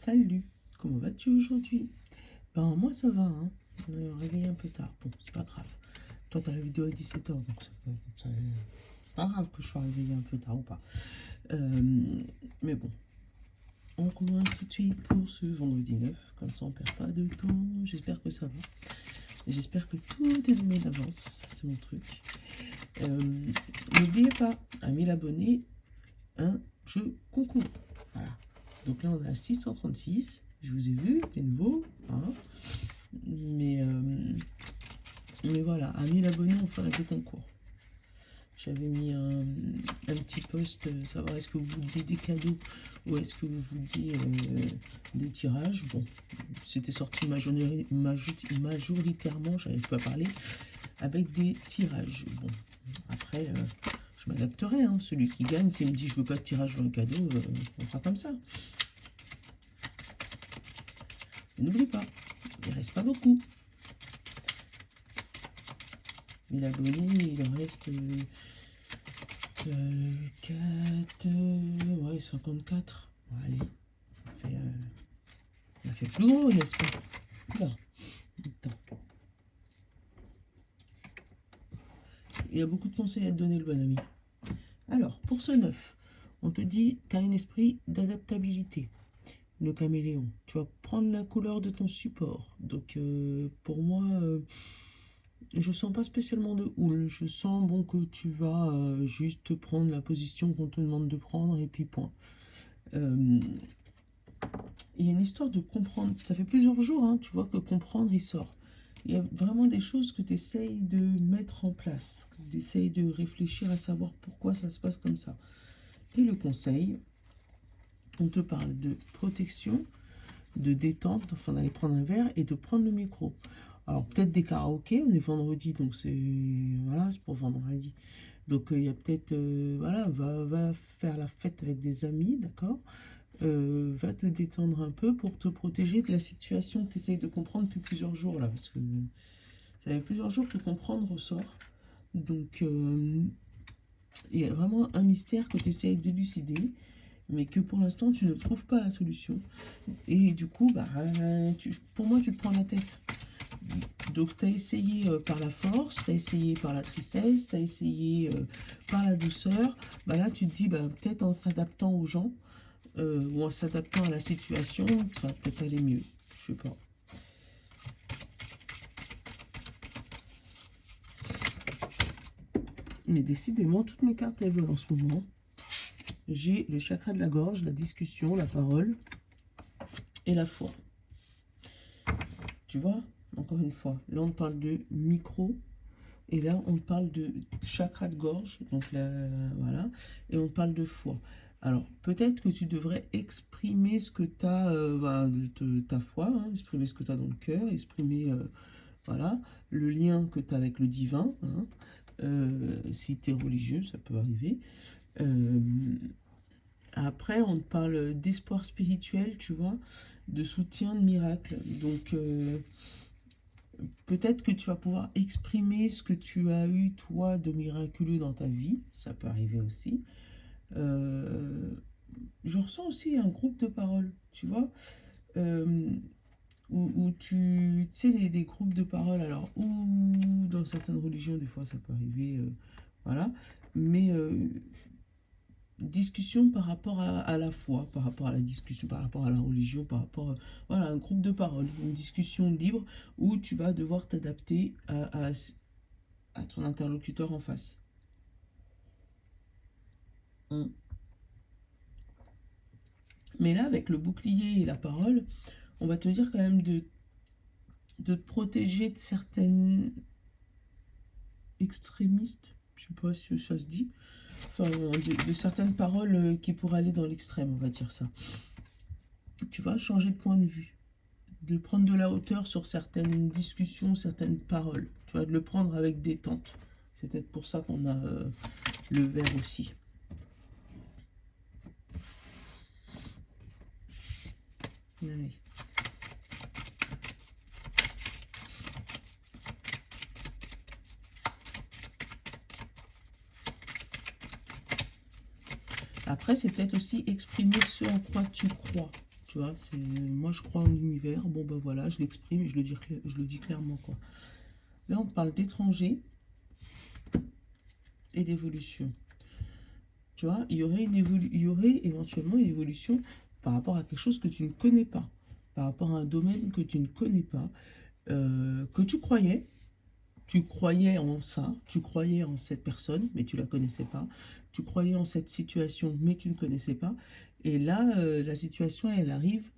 Salut, comment vas-tu aujourd'hui? Ben moi ça va, hein. On est réveillé un peu tard. Bon, c'est pas grave. Toi t'as la vidéo à 17h, donc c'est pas grave que je sois réveillé un peu tard ou pas. Mais bon, on commence tout de suite pour ce vendredi 9. Comme ça on perd pas de temps. J'espère que ça va. J'espère que tout est donné d'avance. Ça c'est mon truc. N'oubliez pas, à 1000 abonnés, un jeu concours. Voilà. Donc là, on est à 636. Je vous ai vu, les nouveaux. Hein. Mais voilà, à 1000 abonnés, on fera le concours. J'avais mis un petit post, savoir est-ce que vous vouliez des cadeaux ou est-ce que vous vouliez des tirages. Bon, c'était sorti majoritairement, j'avais pas parlé, avec des tirages. Bon, après, je m'adapterai. Hein. Celui qui gagne, s'il me dit je veux pas de tirage, je veux un cadeau, on fera comme ça. N'oublie pas, il reste pas beaucoup. 1000 abonnés, il en reste 4, ouais, 54. Bon, allez, on a fait plus gros, n'est-ce pas? Là, attends. Il y a beaucoup de conseils à te donner, le bon ami. Alors, pour ce 9, on te dit, tu as un esprit d'adaptabilité. Le caméléon. Tu vas prendre la couleur de ton support. Donc, pour moi, je sens pas spécialement de houle. Je sens bon que tu vas juste prendre la position qu'on te demande de prendre et puis point. Il y a une histoire de comprendre. Ça fait plusieurs jours, hein, tu vois que comprendre, il sort. Il y a vraiment des choses que tu essayes de mettre en place. Tu essayes de réfléchir à savoir pourquoi ça se passe comme ça. Et le conseil, on te parle de protection, de détente, enfin d'aller prendre un verre et de prendre le micro. Alors peut-être des karaokés, on est vendredi, donc c'est voilà, c'est pour vendredi. Donc il y a peut-être, voilà, va faire la fête avec des amis, d'accord. Va te détendre un peu pour te protéger de la situation que tu essayes de comprendre depuis plusieurs jours là, parce que ça fait plusieurs jours que comprendre ressort. Donc il y a vraiment un mystère que tu essayes d'élucider, mais que pour l'instant tu ne trouves pas la solution. Et du coup, bah, pour moi, tu te prends la tête. Donc, tu as essayé par la force, tu as essayé par la tristesse, tu as essayé par la douceur. Bah, là, tu te dis, bah, peut-être en s'adaptant aux gens ou en s'adaptant à la situation, ça va peut-être aller mieux. Je sais pas. Mais décidément, toutes mes cartes, elles veulent en ce moment. J'ai le chakra de la gorge, la discussion, la parole et la foi. Tu vois, encore une fois, là, on parle de micro. Et là, on parle de chakra de gorge, donc là, voilà, et on parle de foie. Alors, peut-être que tu devrais exprimer ce que tu as, de ta foi, hein, exprimer ce que tu as dans le cœur, exprimer, voilà, le lien que tu as avec le divin. Hein, si tu es religieux, ça peut arriver. Après, on te parle d'espoir spirituel, tu vois, de soutien, de miracle. Donc, peut-être que tu vas pouvoir exprimer ce que tu as eu, toi, de miraculeux dans ta vie. Ça peut arriver aussi. Je ressens aussi un groupe de paroles, tu vois, où tu sais, les groupes de paroles, alors, ou dans certaines religions, des fois, ça peut arriver, voilà, mais discussion par rapport à la foi, par rapport à la discussion, par rapport à la religion, par rapport à voilà, un groupe de paroles, une discussion libre où tu vas devoir t'adapter à ton interlocuteur en face. Mais là, avec le bouclier et la parole, on va te dire quand même de te protéger de certaines extrémistes, je sais pas si ça se dit, enfin, de certaines paroles qui pourraient aller dans l'extrême, on va dire ça. Tu vas changer de point de vue, de prendre de la hauteur sur certaines discussions, certaines paroles. Tu vas le prendre avec détente. C'est peut-être pour ça qu'on a le verre aussi. Allez. Après, c'est peut-être aussi exprimer ce en quoi tu crois. Tu vois, moi je crois en l'univers. Bon ben voilà, je l'exprime et je le dis clairement quoi. Là on parle d'étrangers et d'évolution. Tu vois, il y aurait éventuellement une évolution par rapport à quelque chose que tu ne connais pas, par rapport à un domaine que tu ne connais pas, que tu croyais en ça, tu croyais en cette personne, mais tu la connaissais pas, tu croyais en cette situation, mais tu ne connaissais pas, et là, la situation, elle arrive,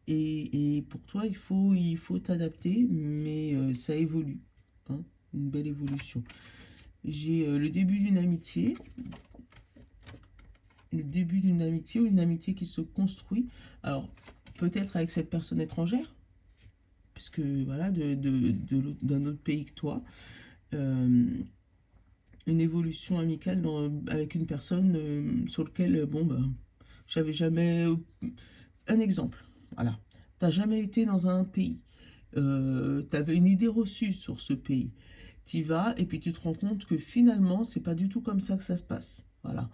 et pour toi, il faut t'adapter, mais ça évolue, hein, une belle évolution. J'ai le début d'une amitié ou une amitié qui se construit. Alors, peut-être avec cette personne étrangère, parce que voilà, d'un autre pays que toi, euh, une évolution amicale avec une personne sur laquelle, bon, bah, j'avais jamais. Un exemple, voilà. T'as jamais été dans un pays, t'avais une idée reçue sur ce pays. T'y vas et puis tu te rends compte que finalement, c'est pas du tout comme ça que ça se passe. Voilà.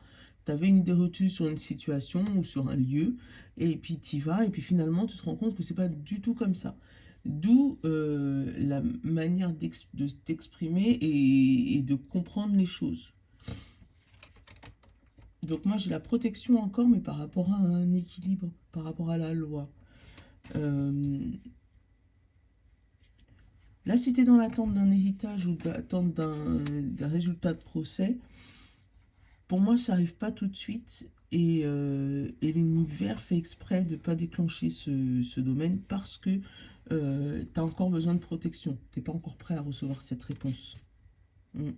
Tu avais une idée reçue sur une situation ou sur un lieu, et puis t'y vas, et puis finalement, tu te rends compte que c'est pas du tout comme ça. D'où la manière de t'exprimer et de comprendre les choses. Donc moi, j'ai la protection encore, mais par rapport à un équilibre, par rapport à la loi. Euh, Là, si tu es dans l'attente d'un héritage ou d'attente d'un résultat de procès, pour moi, ça n'arrive pas tout de suite. Et l'univers fait exprès de ne pas déclencher ce domaine parce que tu as encore besoin de protection. Tu n'es pas encore prêt à recevoir cette réponse. Mm.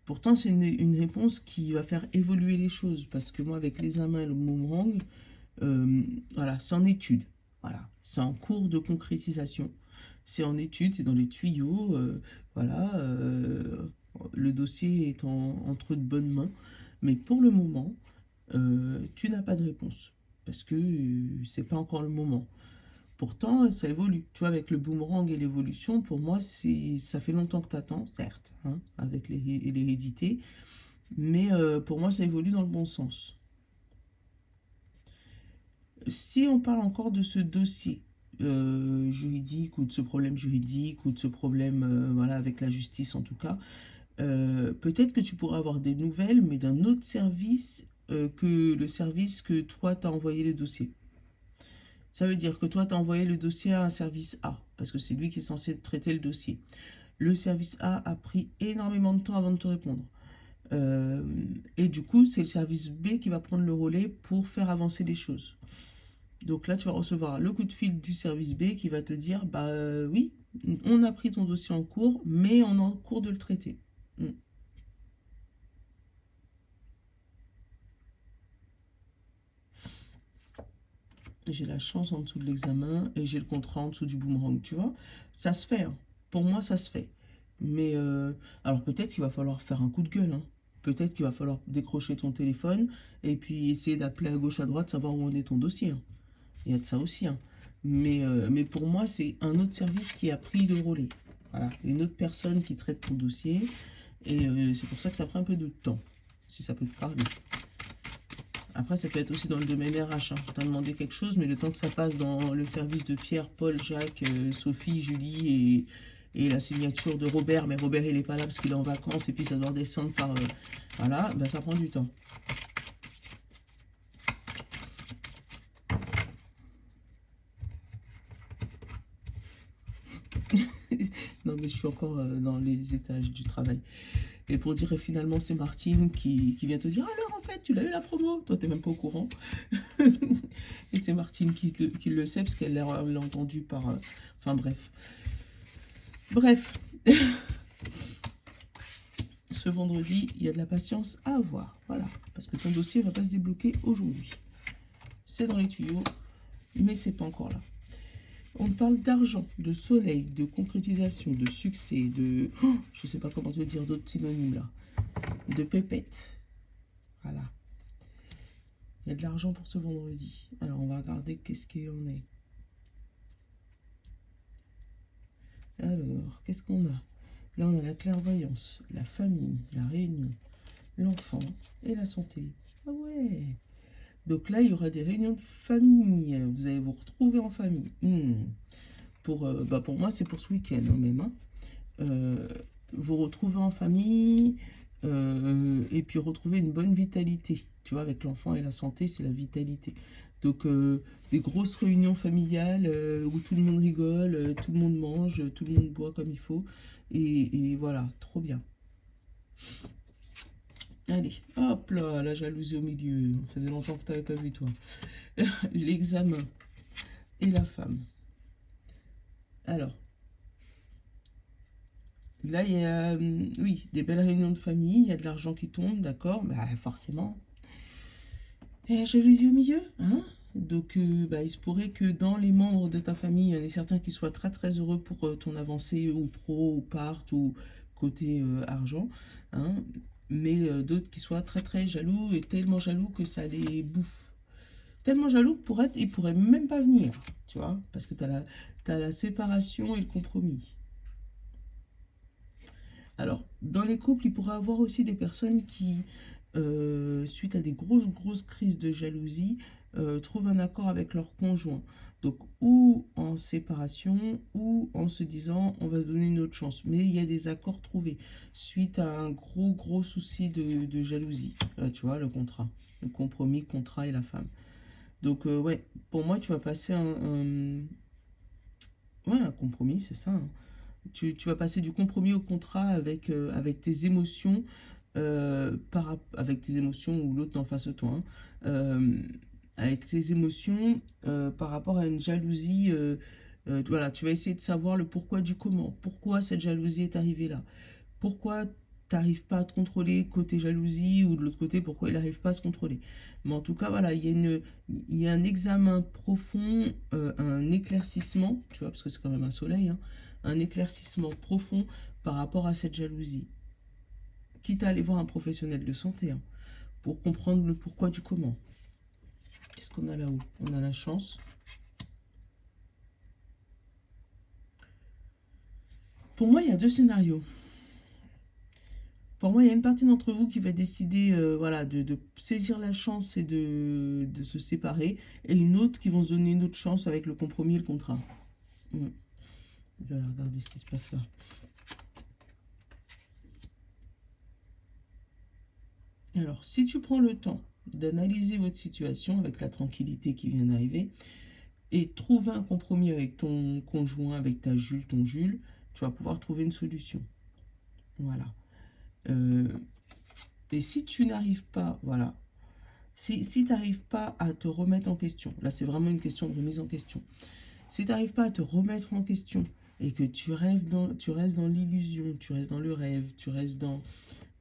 Pourtant, c'est une réponse qui va faire évoluer les choses. Parce que moi, avec les amants et le boomerang, voilà, c'est en étude. Voilà, c'est en cours de concrétisation. C'est en étude, c'est dans les tuyaux. Voilà, le dossier est entre de bonnes mains. Mais pour le moment, tu n'as pas de réponse. Parce que c'est pas encore le moment. Pourtant, ça évolue. Tu vois, avec le boomerang et l'évolution, pour moi, ça fait longtemps que tu attends, certes, hein, avec l'hérédité. Mais pour moi, ça évolue dans le bon sens. Si on parle encore de ce dossier juridique ou de ce problème juridique ou de ce problème voilà, avec la justice en tout cas, peut-être que tu pourras avoir des nouvelles, mais d'un autre service que le service que toi t'as envoyé le dossier. Ça veut dire que toi t'as envoyé le dossier à un service A, parce que c'est lui qui est censé traiter le dossier. Le service A pris énormément de temps avant de te répondre. Euh, et du coup, c'est le service B qui va prendre le relais pour faire avancer les choses. Donc là, tu vas recevoir le coup de fil du service B qui va te dire, bah oui, on a pris ton dossier en cours, mais on est en cours de le traiter. Mm. J'ai la chance en dessous de l'examen et j'ai le contrat en dessous du boomerang, tu vois. Ça se fait, hein. Pour moi, ça se fait. Mais alors peut-être qu'il va falloir faire un coup de gueule, hein. Peut-être qu'il va falloir décrocher ton téléphone et puis essayer d'appeler à gauche à droite, savoir où en est ton dossier, hein. Il y a de ça aussi, hein. Mais pour moi, c'est un autre service qui a pris le relais. Voilà, une autre personne qui traite ton dossier. Et c'est pour ça que ça prend un peu de temps, si ça peut te parler. Après, ça peut être aussi dans le domaine RH, hein. Tu as demandé quelque chose, mais le temps que ça passe dans le service de Pierre, Paul, Jacques, Sophie, Julie et la signature de Robert, mais Robert, il n'est pas là parce qu'il est en vacances et puis ça doit descendre par... voilà, ben, ça prend du temps. Non, mais je suis encore dans les étages du travail. Et pour dire finalement, c'est Martine qui vient te dire alors en fait, tu l'as eu la promo. Toi, t'es même pas au courant. Et c'est Martine qui le sait parce qu'elle l'a entendu par. Enfin bref. Bref. Ce vendredi, il y a de la patience à avoir. Voilà. Parce que ton dossier va pas se débloquer aujourd'hui. C'est dans les tuyaux, mais c'est pas encore là. On parle d'argent, de soleil, de concrétisation, de succès, de... Oh, je sais pas comment te dire d'autres synonymes là. De pépette. Voilà. Il y a de l'argent pour ce vendredi. Alors, on va regarder qu'est-ce qu'il en est. Alors, qu'est-ce qu'on a? Là, on a la clairvoyance, la famille, la réunion, l'enfant et la santé. Ah ouais! Donc là, il y aura des réunions de famille. Vous allez vous retrouver en famille. Pour moi, c'est pour ce week-end hein, même. Hein. Vous retrouver en famille et puis retrouver une bonne vitalité. Tu vois, avec l'enfant et la santé, c'est la vitalité. Donc, des grosses réunions familiales où tout le monde rigole, tout le monde mange, tout le monde boit comme il faut. Et voilà, trop bien. Allez, hop là, la jalousie au milieu. Ça faisait longtemps que tu n'avais pas vu, toi. L'examen et la femme. Alors, là, il y a, oui, des belles réunions de famille, il y a de l'argent qui tombe, d'accord, bah forcément. Et la jalousie au milieu, hein. Donc, bah, il se pourrait que dans les membres de ta famille, il y en ait certains qui soient très très heureux pour ton avancée, ou pro, ou part, ou côté argent, hein. Mais d'autres qui soient très très jaloux, et tellement jaloux que ça les bouffe. Tellement jaloux que pour être, ils pourraient même pas venir, tu vois, parce que t'as la séparation et le compromis. Alors, dans les couples, il pourrait y avoir aussi des personnes qui, suite à des grosses crises de jalousie, trouvent un accord avec leur conjoint. Donc, ou en séparation, ou en se disant, on va se donner une autre chance. Mais il y a des accords trouvés suite à un gros souci de jalousie. Tu vois, le contrat, le compromis, contrat et la femme. Donc, ouais, pour moi, tu vas passer ouais, un compromis, c'est ça, hein. Tu vas passer du compromis au contrat avec tes émotions, avec tes émotions ou l'autre en face de toi, hein, avec tes émotions par rapport à une jalousie. Voilà, tu vas essayer de savoir le pourquoi du comment. Pourquoi cette jalousie est arrivée là? Pourquoi tu n'arrives pas à te contrôler côté jalousie ou de l'autre côté, pourquoi il n'arrive pas à se contrôler? Mais en tout cas, voilà, il y a un examen profond, un éclaircissement, tu vois, parce que c'est quand même un soleil, hein, un éclaircissement profond par rapport à cette jalousie. Quitte à aller voir un professionnel de santé hein, pour comprendre le pourquoi du comment. Qu'est-ce qu'on a là-haut? On a la chance. Pour moi, il y a deux scénarios. Pour moi, il y a une partie d'entre vous qui va décider voilà, de saisir la chance et de se séparer, et une autre qui vont se donner une autre chance avec le compromis et le contrat. Je vais aller regarder ce qui se passe là. Alors, si tu prends le temps d'analyser votre situation avec la tranquillité qui vient d'arriver, et trouver un compromis avec ton conjoint, avec ta Jules, ton Jules, tu vas pouvoir trouver une solution. Voilà. Et si tu n'arrives pas, voilà, si tu n'arrives pas à te remettre en question, là c'est vraiment une question de remise en question, si tu n'arrives pas à te remettre en question et que tu restes dans l'illusion, tu restes dans le rêve, tu restes dans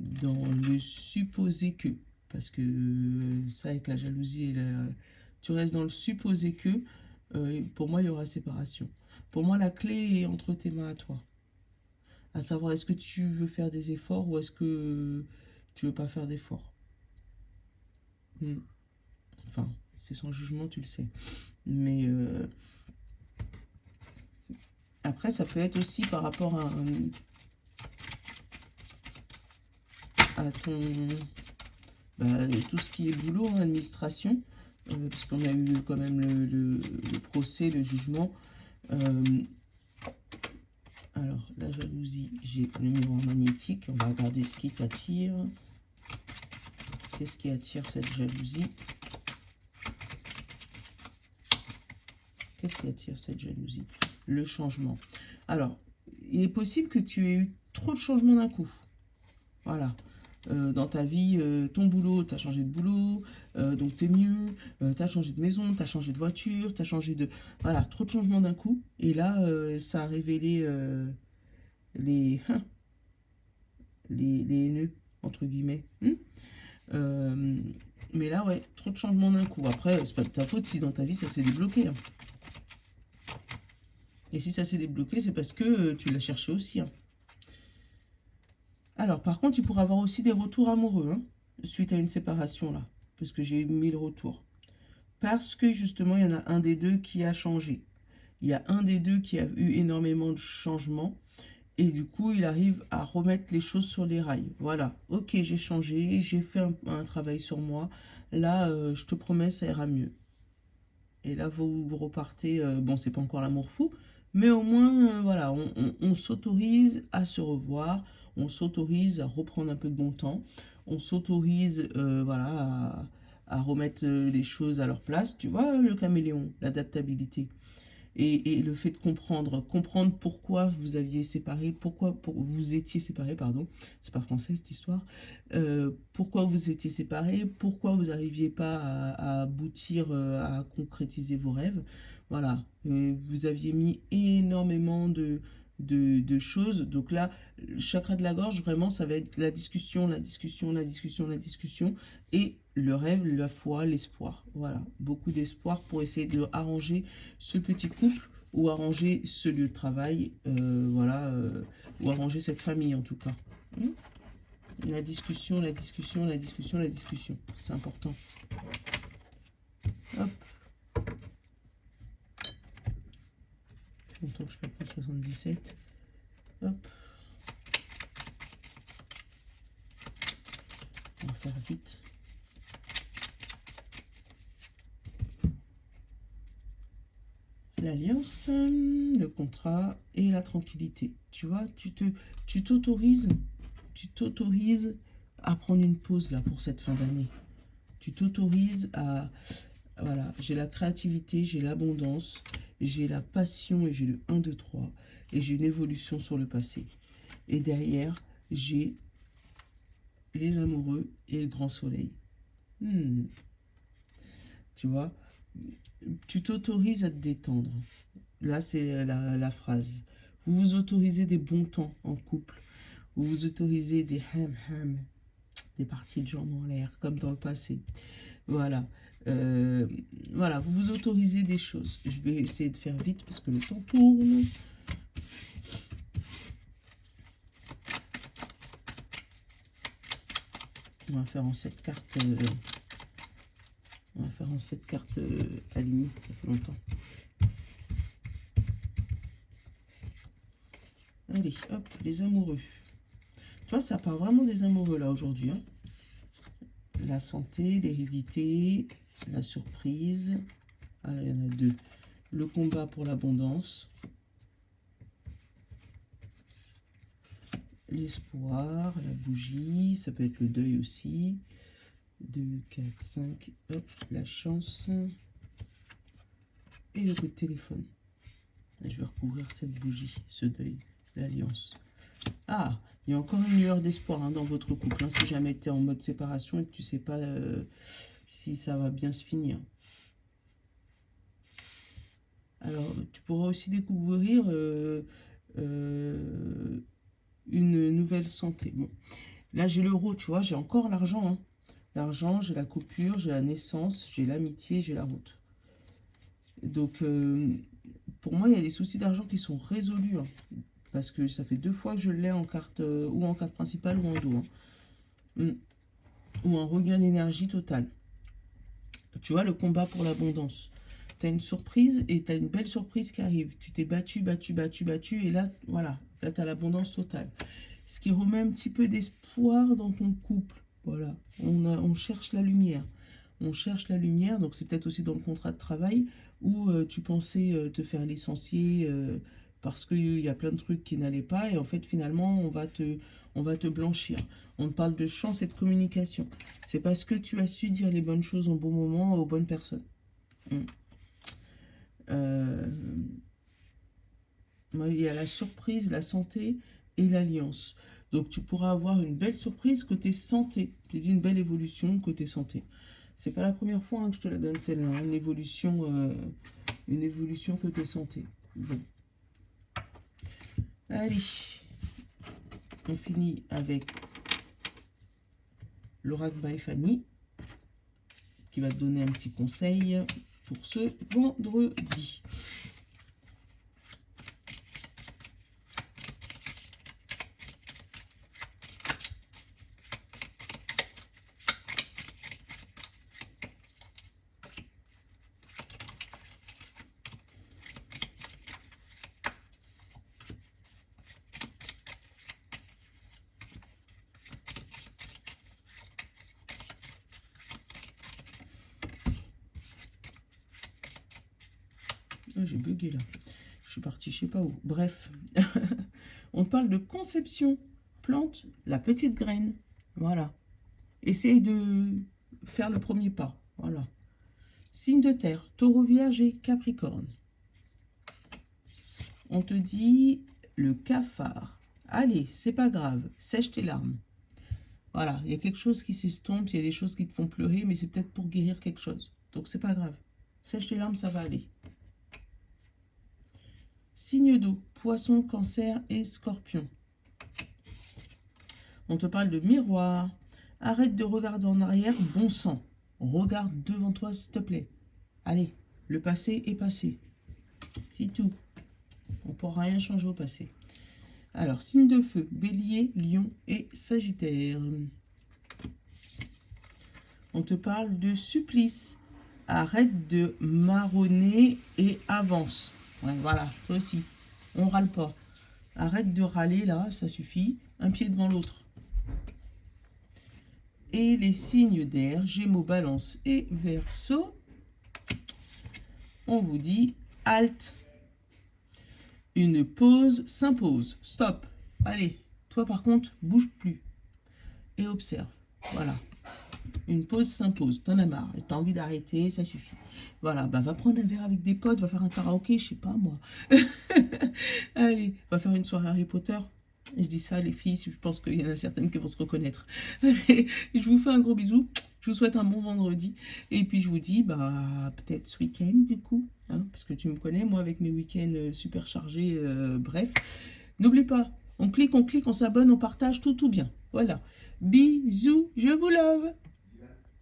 le supposé que, parce que ça avec la jalousie, tu restes dans le supposé que, pour moi il y aura séparation. Pour moi la clé est entre tes mains à toi. À savoir est-ce que tu veux faire des efforts ou est-ce que tu veux pas faire d'efforts. Enfin, c'est sans jugement, tu le sais. Mais après, ça peut être aussi par rapport à ton... tout ce qui est boulot, hein, administration, puisqu'on a eu quand même le procès, le jugement. Alors, la jalousie, j'ai le miroir magnétique. On va regarder ce qui t'attire. Qu'est-ce qui attire cette jalousie? Qu'est-ce qui attire cette jalousie? Le changement. Alors, il est possible que tu aies eu trop de changements d'un coup. Voilà. Dans ta vie, ton boulot, tu as changé de boulot, donc tu es mieux, tu as changé de maison, tu as changé de voiture, tu as changé de... Voilà, trop de changements d'un coup. Et là, ça a révélé les, les haineux, entre guillemets. Mais là, ouais, trop de changements d'un coup. Après, c'est pas de ta faute si dans ta vie, ça s'est débloqué. Hein. Et si ça s'est débloqué, c'est parce que tu l'as cherché aussi. Hein. Alors, par contre, il pourrait avoir aussi des retours amoureux, hein, suite à une séparation, là. Parce que j'ai mis le retour. Parce que, justement, il y en a un des deux qui a changé. Il y a un des deux qui a eu énormément de changements. Et du coup, il arrive à remettre les choses sur les rails. Voilà, ok, j'ai changé, j'ai fait un travail sur moi. Là, je te promets, ça ira mieux. Et là, vous repartez. Bon, c'est pas encore l'amour fou, mais au moins, voilà, on s'autorise à se revoir, on s'autorise à reprendre un peu de bon temps, on s'autorise, voilà, à remettre les choses à leur place. Tu vois, le caméléon, l'adaptabilité. Et le fait de comprendre pourquoi vous aviez séparé, vous étiez séparés, pardon, c'est pas français cette histoire, pourquoi vous étiez séparés, pourquoi vous n'arriviez pas à aboutir, à concrétiser vos rêves. Voilà. Vous aviez mis énormément de choses. Donc là, le chakra de la gorge, vraiment, ça va être la discussion, la discussion, la discussion, la discussion. Et le rêve, la foi, l'espoir. Voilà. Beaucoup d'espoir pour essayer de arranger ce petit couple ou arranger ce lieu de travail. Voilà. Ou arranger cette famille, en tout cas. La discussion, la discussion, la discussion, la discussion. C'est important. Hop. Longtemps que je ne fais pas 77. Hop. On va faire vite. L'alliance, le contrat et la tranquillité. Tu vois, tu t'autorises à prendre une pause là pour cette fin d'année. Tu t'autorises à, voilà, j'ai la créativité, j'ai l'abondance, j'ai la passion et j'ai le 1, 2, 3 et j'ai une évolution sur le passé. Et derrière, j'ai les amoureux et le grand soleil. Tu vois, tu t'autorises à te détendre. Là, c'est la phrase. Vous vous autorisez des bons temps en couple. Vous vous autorisez des ham, des parties de jambes en l'air, comme dans le passé. Voilà. Voilà, vous vous autorisez des choses. Je vais essayer de faire vite parce que le temps tourne. On va faire en 7 cartes. On va faire en 7 cartes alignées. Ça fait longtemps. Allez, hop, les amoureux. Tu vois, ça part vraiment des amoureux là aujourd'hui. Hein. La santé, l'hérédité, la surprise. Ah, il y en a deux. Le combat pour l'abondance. L'espoir, la bougie. Ça peut être le deuil aussi. 2, 4, 5. Hop, la chance. Et le coup de téléphone. Et je vais recouvrir cette bougie, ce deuil, l'alliance. Ah, il y a encore une lueur d'espoir hein, dans votre couple. Hein, si jamais tu es en mode séparation et que tu ne sais pas si ça va bien se finir. Alors, tu pourras aussi découvrir une nouvelle santé. Bon, là, j'ai l'euro, tu vois, j'ai encore l'argent. Hein. L'argent, j'ai la coupure, j'ai la naissance, j'ai l'amitié, j'ai la route. Donc, pour moi, il y a des soucis d'argent qui sont résolus. Hein, parce que ça fait 2 fois que je l'ai en carte, ou en carte principale ou en dos. Hein. Ou en regain d'énergie totale. Tu vois, le combat pour l'abondance. Tu as une surprise et tu as une belle surprise qui arrive. Tu t'es battu, et là, voilà, là, tu as l'abondance totale. Ce qui remet un petit peu d'espoir dans ton couple. Voilà, on cherche la lumière. On cherche la lumière, donc c'est peut-être aussi dans le contrat de travail où tu pensais te faire licencier parce qu'il y a plein de trucs qui n'allaient pas et en fait finalement on va te blanchir. On te parle de chance et de communication. C'est parce que tu as su dire les bonnes choses au bon moment aux bonnes personnes. Il y a la surprise, la santé et l'alliance. Donc tu pourras avoir une belle surprise côté santé. J'ai dit une belle évolution côté santé. C'est pas la première fois hein, que je te la donne celle-là. Hein, une évolution côté santé. Bon. Allez. On finit avec l'oracle by Fanny qui va te donner un petit conseil pour ce vendredi. Oh, j'ai bugué là. Je suis partie, je sais pas où. Bref, on parle de conception. Plante la petite graine. Voilà. Essaye de faire le premier pas. Voilà. Signe de terre, taureau, vierge et capricorne. On te dit le cafard. Allez, c'est pas grave, sèche tes larmes. Voilà, il y a quelque chose qui s'estompe, il y a des choses qui te font pleurer, mais c'est peut-être pour guérir quelque chose. Donc c'est pas grave. Sèche tes larmes, ça va aller. Signe d'eau, poisson, cancer et scorpion. On te parle de miroir. Arrête de regarder en arrière, bon sang. Regarde devant toi, s'il te plaît. Allez, le passé est passé. C'est tout. On ne pourra rien changer au passé. Alors, signe de feu, bélier, lion et sagittaire. On te parle de supplice. Arrête de marronner et avance. Ouais, voilà, toi aussi. On râle pas. Arrête de râler là, ça suffit. Un pied devant l'autre. Et les signes d'air, Gémeaux, Balance et Verseau. On vous dit halte. Une pause s'impose. Stop. Allez, toi par contre, bouge plus. Et observe. Voilà. Une pause s'impose. T'en as marre. T'as envie d'arrêter, ça suffit. Voilà, bah va prendre un verre avec des potes, va faire un karaoké, je sais pas moi. Allez, va faire une soirée Harry Potter. Je dis ça, les filles, je pense qu'il y en a certaines qui vont se reconnaître. Allez, je vous fais un gros bisou. Je vous souhaite un bon vendredi. Et puis, je vous dis, bah, peut-être ce week-end, du coup. Hein, parce que tu me connais, moi, avec mes week-ends super chargés. Bref. N'oublie pas, on clique, on s'abonne, on partage, tout bien. Voilà. Bisous, je vous love.